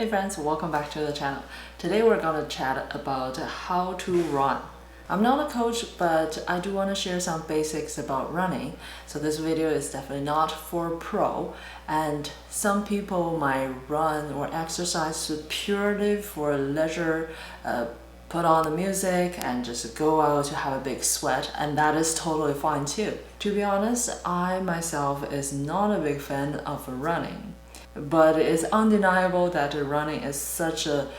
Hey friends, welcome back to the channel. Today we're gonna chat about how to run. I'm not a coach, but I do want to share some basics about running. So this video is definitely not for pro, and some people might run or exercise purely for leisure, put on the music and just go out to have a big sweat, and that is totally fine too. To be honest, I myself is not a big fan of running. But it's undeniable that running is such a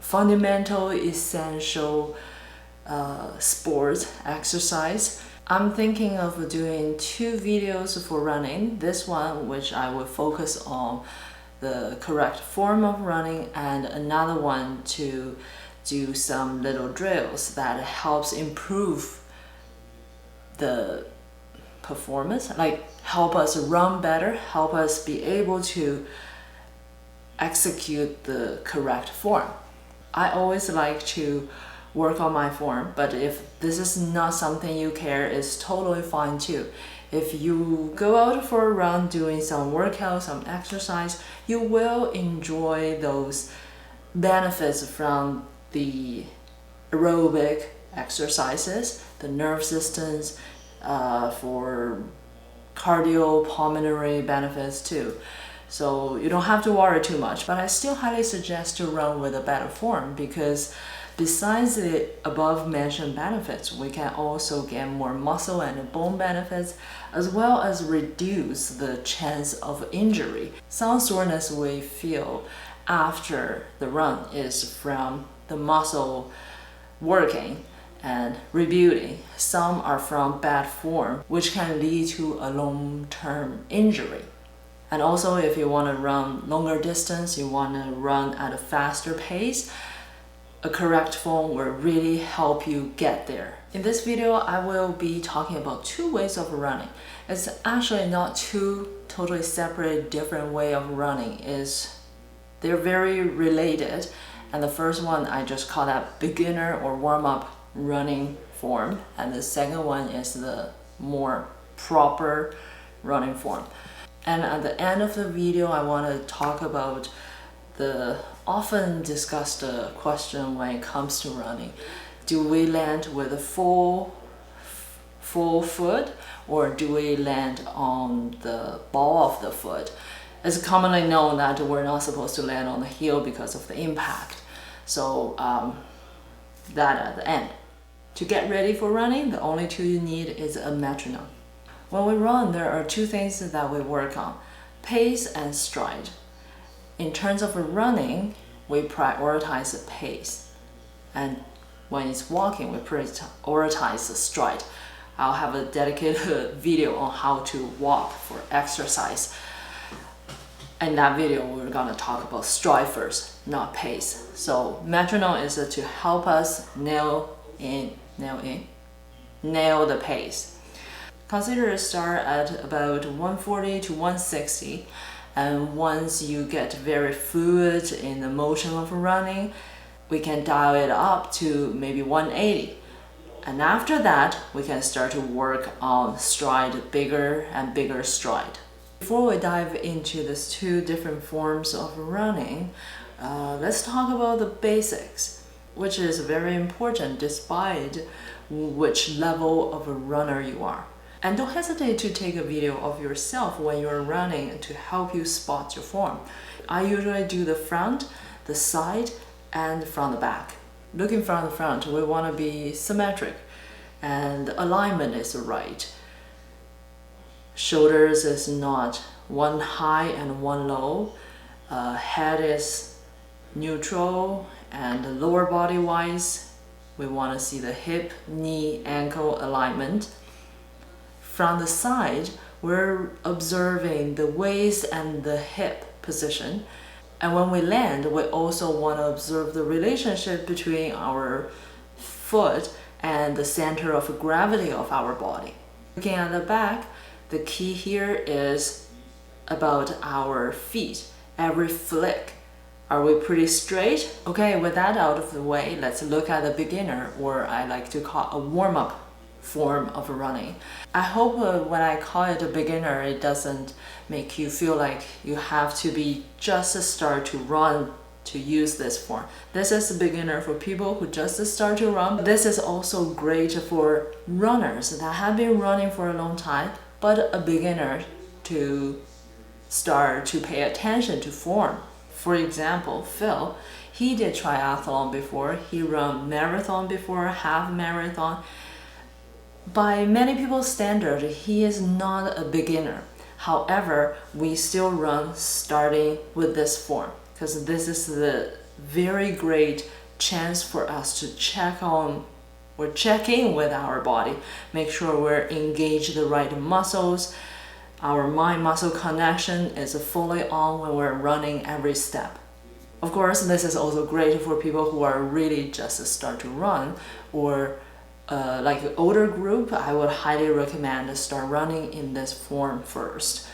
fundamental essential sport exercise. I'm thinking of doing 2 videos for running. This one, which I will focus on the correct form of running, and another one to do some little drills that helps improve the performance, like help us run better, help us be able to execute the correct form. I always like to work on my form, but if this is not something you care, it's totally fine too. If you go out for a run doing some workout, some exercise, you will enjoy those benefits from the aerobic exercises, the nerve systems, for cardiopulmonary benefits too. So you don't have to worry too much, but I still highly suggest to run with a better form, because besides the above mentioned benefits, we can also get more muscle and bone benefits, as well as reduce the chance of injury. Some soreness we feel after the run is from the muscle working and rebuilding. Some are from bad form, which can lead to a long-term injury. And also, if you want to run longer distance, you want to run at a faster pace, a correct form will really help you get there. In this video, I will be talking about 2 ways of running. It's actually not 2 totally separate different way of running. They're very related. And the first one, I just call that beginner or warm-up running form, and the second one is the more proper running form. And at the end of the video, I want to talk about the often discussed question when it comes to running. Do we land with a full foot, or do we land on the ball of the foot? It's commonly known that we're not supposed to land on the heel because of the impact. So that at the end. To get ready for running, the only tool you need is a metronome. When we run, there are 2 things that we work on: pace and stride. In terms of running, we prioritize the pace, and when it's walking, we prioritize the stride. I'll have a dedicated video on how to walk for exercise. In that video, we're gonna talk about stride first, not pace. So metronome is to help us nail the pace. Consider a start at about 140 to 160, and once you get very fluid in the motion of running, we can dial it up to maybe 180. And after that, we can start to work on stride, bigger and bigger stride. Before we dive into these 2 different forms of running, let's talk about the basics, which is very important despite which level of a runner you are. And don't hesitate to take a video of yourself when you're running to help you spot your form. I usually do the front, the side, and from the back. Looking from the front, we want to be symmetric, and the alignment is right. Shoulders is not one high and one low. Head is neutral, and lower body wise, we want to see the hip, knee, ankle alignment. From the side, we're observing the waist and the hip position. And when we land, we also want to observe the relationship between our foot and the center of gravity of our body. Looking at the back, the key here is about our feet. Every flick. Are we pretty straight? Okay, with that out of the way, let's look at the beginner, or I like to call a warm-up form of running. I hope when I call it a beginner, it doesn't make you feel like you have to be just a start to run to use this form. This is a beginner for people who just start to run. This is also great for runners that have been running for a long time, but a beginner to start to pay attention to form. For example, Phil, he did triathlon before, he ran marathon before, half marathon. By many people's standard, he is not a beginner. However, we still run starting with this form because this is the very great chance for us to check in with our body, make sure we're engaged the right muscles, our mind-muscle connection is fully on when we're running every step. Of course, this is also great for people who are really just start to run, or like an older group. I would highly recommend start running in this form first.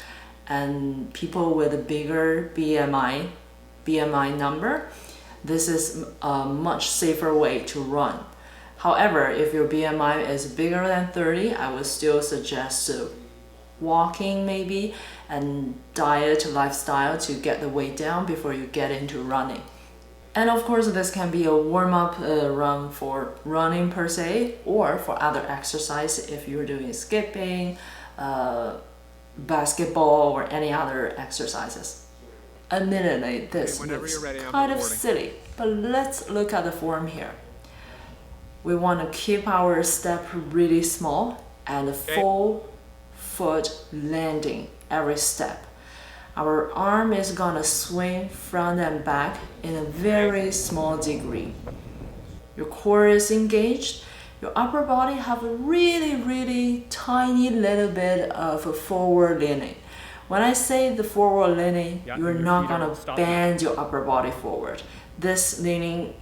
And people with a bigger BMI number, this is a much safer way to run. However, if your BMI is bigger than 30, I would still suggest walking maybe and diet lifestyle to get the weight down before you get into running. And of course, this can be a warm-up run for running per se, or for other exercise if you're doing skipping, basketball, or any other exercises. Admittedly, this looks kind of silly, but let's look at the form here. We want to keep our step really small and full foot landing every step. Our arm is gonna swing front and back in a very small degree. Your core is engaged. Your upper body have a really tiny little bit of a forward leaning. When I say the forward leaning, you're not gonna bend your upper body forward. This leaning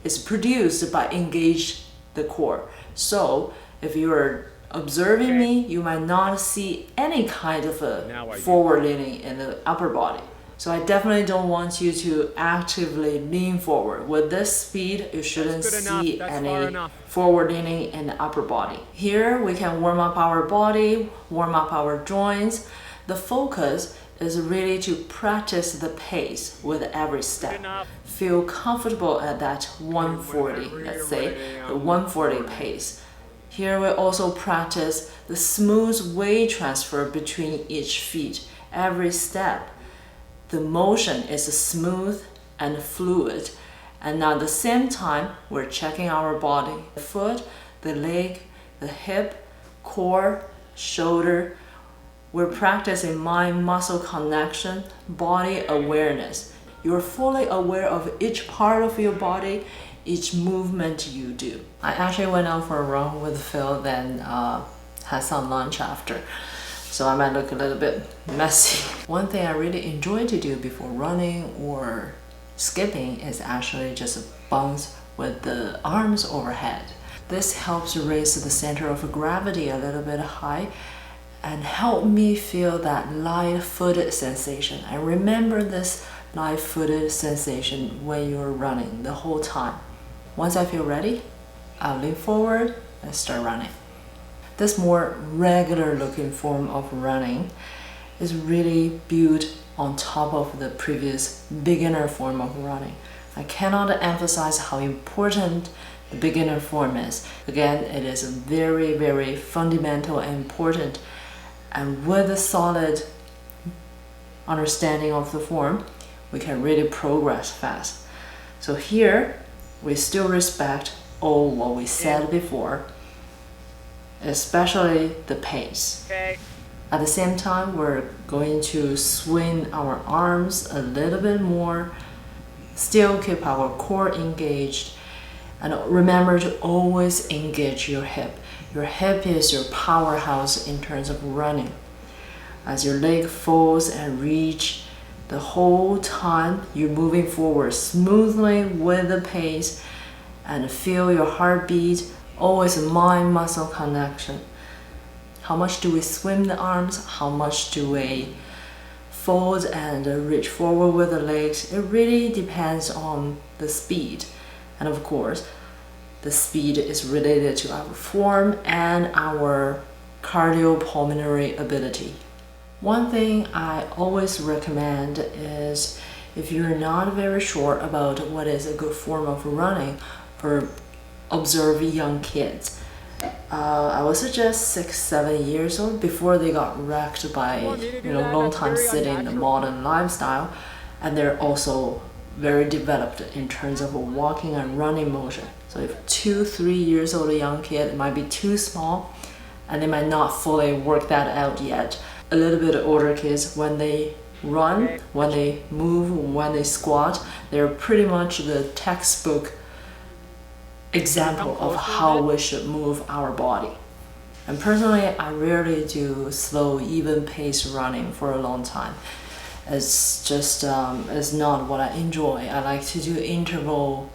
is produced by engage the core. So if you're observing me, you might not see any kind of a forward leaning in the upper body. So I definitely don't want you to actively lean forward. With this speed, you shouldn't see any forward leaning in the upper body. Here we can warm up our body, warm up our joints. The focus is really to practice the pace with every step. Feel comfortable at that 140, let's say, the 140 pace. Here we also practice the smooth weight transfer between each feet. Every step, the motion is smooth and fluid. And at the same time, we're checking our body. The foot, the leg, the hip, core, shoulder. We're practicing mind-muscle connection, body awareness. You're fully aware of each part of your body, each movement you do. I actually went out for a run with Phil, then had some lunch after. So I might look a little bit messy. One thing I really enjoy to do before running or skipping is actually just bounce with the arms overhead. This helps raise the center of gravity a little bit high and help me feel that light-footed sensation. I remember this light-footed sensation when you're running the whole time. Once I feel ready, I'll lean forward and start running. This more regular looking form of running is really built on top of the previous beginner form of running. I cannot emphasize how important the beginner form is. Again, it is very fundamental and important. And with a solid understanding of the form, we can really progress fast. So here, we still respect all what we said before, especially the pace. Okay. At the same time, we're going to swing our arms a little bit more, still keep our core engaged, and remember to always engage your hip. Your hip is your powerhouse in terms of running. As your leg folds and reach, the whole time you're moving forward smoothly with the pace, and feel your heartbeat, always mind-muscle connection. How much do we swim the arms? How much do we fold and reach forward with the legs? It really depends on the speed. And of course, the speed is related to our form and our cardiopulmonary ability. One thing I always recommend is if you're not very sure about what is a good form of running for observing young kids, I would suggest 6-7 years old before they got wrecked by long time sitting in the modern lifestyle, and they're also very developed in terms of walking and running motion. So if 2-3 years old young kid, it might be too small and they might not fully work that out yet. A little bit older kids, when they run, when they move, when they squat, they're pretty much the textbook example of how we should move our body. And personally, I rarely do slow, even pace running for a long time. It's just it's not what I enjoy. I like to do interval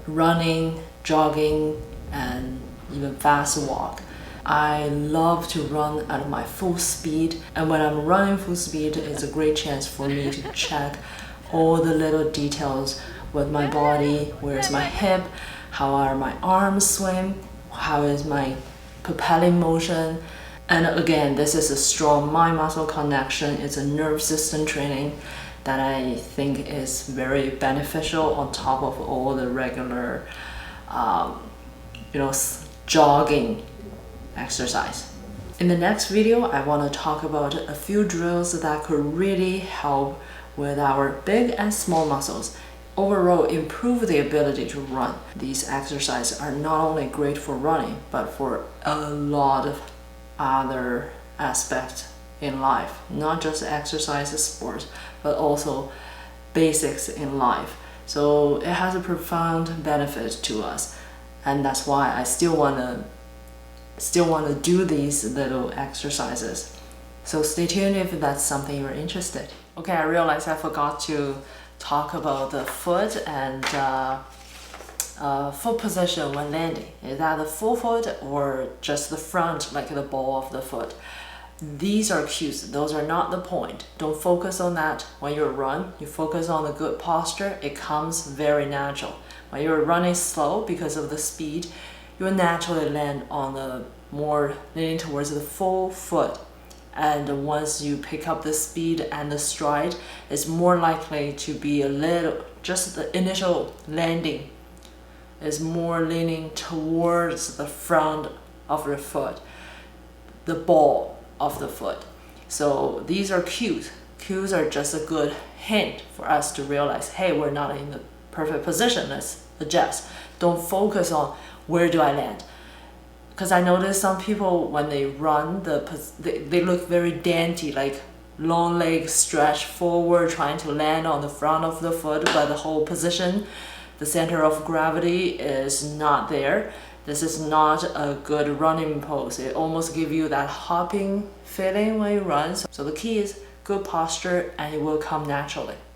running, jogging, and even fast walk. I love to run at my full speed, and when I'm running full speed, it's a great chance for me to check all the little details with my body. Where's my hip? How are my arms swing? How is my propelling motion? And again, this is a strong mind-muscle connection. It's a nerve system training that I think is very beneficial on top of all the regular, jogging exercise. In the next video, I want to talk about a few drills that could really help with our big and small muscles. Overall, improve the ability to run. These exercises are not only great for running, but for a lot of other aspects in life. Not just exercises, sports, but also basics in life. So it has a profound benefit to us, and that's why I still want to do these little exercises. So stay tuned if that's something you're interested. Okay, I realized I forgot to talk about the foot and foot position when landing. Is that the full foot or just the front, like the ball of the foot? These are cues. Those are not the point. Don't focus on that when you run. You focus on the good posture. It comes very natural. When you're running slow because of the speed, you'll naturally land on the more leaning towards the full foot. And once you pick up the speed and the stride, it's more likely to be a little, just the initial landing is more leaning towards the front of the foot, the ball of the foot. So these are cues. Cues are just a good hint for us to realize, hey, we're not in the perfect position, let's adjust. Don't focus on where do I land. Because I notice some people, when they run, they look very dainty, like long legs stretched forward, trying to land on the front of the foot, but the whole position, the center of gravity is not there. This is not a good running pose. It almost gives you that hopping feeling when you run. So the key is good posture, and it will come naturally.